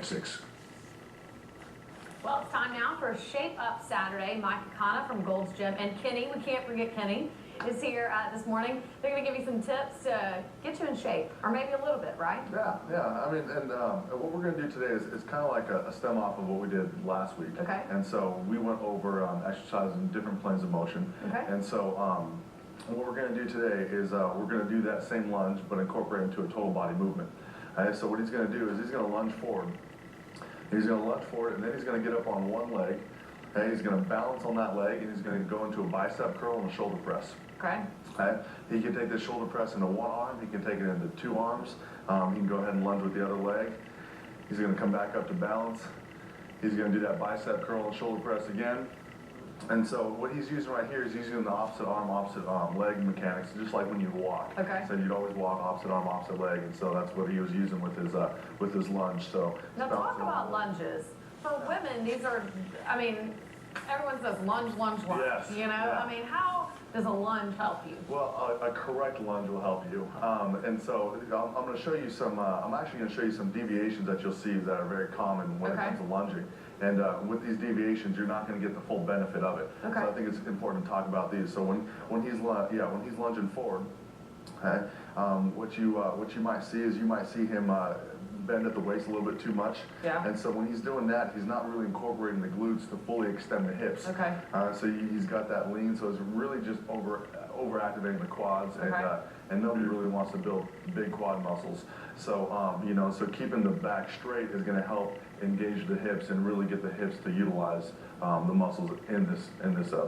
at 6. Well, it's time now for Shape Up Saturday. Mike Akana from Gold's Gym and Kenny, we can't forget Kenny, is here this morning. They're going to give you some tips to get you in shape, or maybe a little bit, right? Yeah. I mean, and what we're going to do today is kind of like a stem off of what we did last week. Okay. And so we went over exercises in different planes of motion. Okay. And so what we're going to do today is we're going to do that same lunge, but incorporate into a total body movement. So what he's going to do is he's going to lunge forward. He's going to lunge forward, and then he's going to get up on one leg. And he's going to balance on that leg, and he's going to go into a bicep curl and a shoulder press. Okay. He can take this shoulder press into one arm. He can take it into 2 arms. He can go ahead and lunge with the other leg. He's going to come back up to balance. He's going to do that bicep curl and shoulder press again. And so what he's using right here is he's using the opposite arm, leg mechanics, just like when you walk. Okay. So you'd always walk opposite arm, opposite leg, and so that's what he was using with his lunge. So now talk about lunges. For women, these are, I mean, everyone says lunge, lunge, lunge. Yes. You know, Yeah. I mean, how does a lunge help you? Well, a correct lunge will help you. And so I'm going to show you some, I'm actually going to show you some deviations that you'll see that are very common when it comes to lunging. And with these deviations, you're not going to get the full benefit of it. Okay. So I think it's important to talk about these. So when he's lunging forward, what you might see is you might see him bend at the waist a little bit too much. Yeah. And so when he's doing that, he's not really incorporating the glutes to fully extend the hips. Okay. So he's got that lean, so it's really just over-activating the quads, and nobody really wants to build big quad muscles. So so keeping the back straight is going to help engage the hips and really get the hips to utilize the muscles in this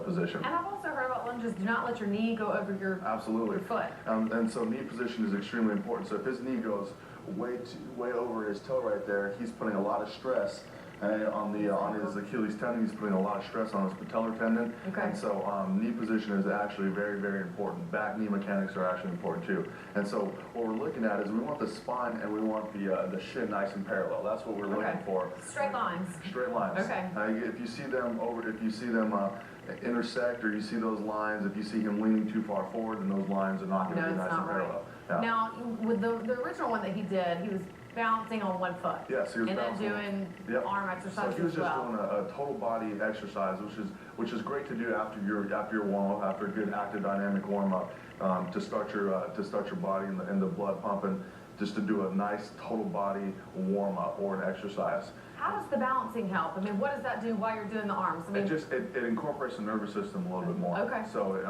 position. And I've also heard about lunges. Do not let your knee go over your Absolutely. Your foot. And so knee position is extremely important. So if his knee goes way over his toe right there, he's putting a lot of stress on his Achilles tendon. He's putting a lot of stress on his patellar tendon. Okay. And so knee position is actually very, very important. Back knee mechanics are actually important too. And so what we're looking at is we want the spine and we want the shin nice and parallel. That's what we're looking for. Straight lines. Straight lines. Okay. If you see them intersect, or you see those lines, if you see him leaning too far forward, then those lines are not going to be nice and parallel. Yeah. Now, with the original one that he did, he was balancing on one foot. Yes, he was and balancing. And then doing arm exercises So he was just well. doing a total body exercise, which is great to do after your warm up, after a good active dynamic warm up, to start your body and the blood pumping, just to do a nice total body warm up or an exercise. How does the balancing help? I mean, what does that do while you're doing the arms? I mean, it incorporates the nervous system a little bit more. Okay. So it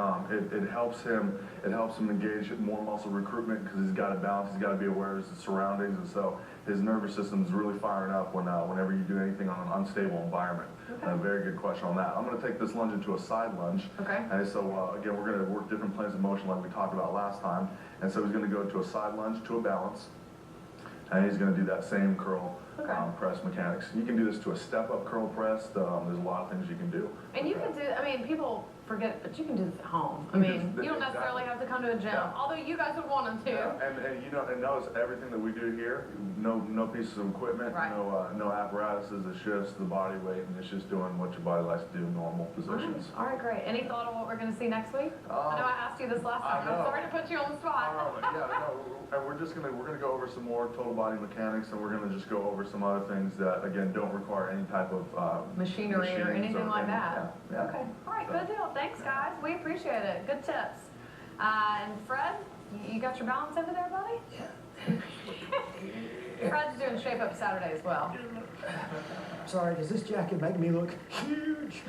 helps him engage more muscle recruitment because he's got to balance. He's got to be aware of his surroundings, and so his nervous system is really firing up whenever you do anything on an unstable environment. Okay. Very good question on that. I'm going to take this lunge into a side lunge. Okay. And so again, we're going to work different planes of motion like we talked about last time. And so he's going to go to a side lunge to a balance, and he's going to do that same curl. Press mechanics. You can do this to a step-up curl press. There's a lot of things you can do. And you can do, I mean, people forget it, but you can do this at home. I mean, you don't necessarily have to come to a gym, although you guys would want them to. Yeah. And notice everything that we do here, no pieces of equipment, no apparatuses, it's just the body weight, and it's just doing what your body likes to do in normal positions. All right, great. Any thought on what we're going to see next week? I know I asked you this last time. I'm sorry to put you on the spot. And we're gonna go over some more total body mechanics, and we're gonna just go over some other things that again don't require any type of machinery or anything like that. Yeah. Okay. All right. Good deal. Thanks, guys. We appreciate it. Good tips. And Fred, you got your balance over there, buddy? Yeah. Fred's doing Shape Up Saturday as well. Sorry, does this jacket make me look huge?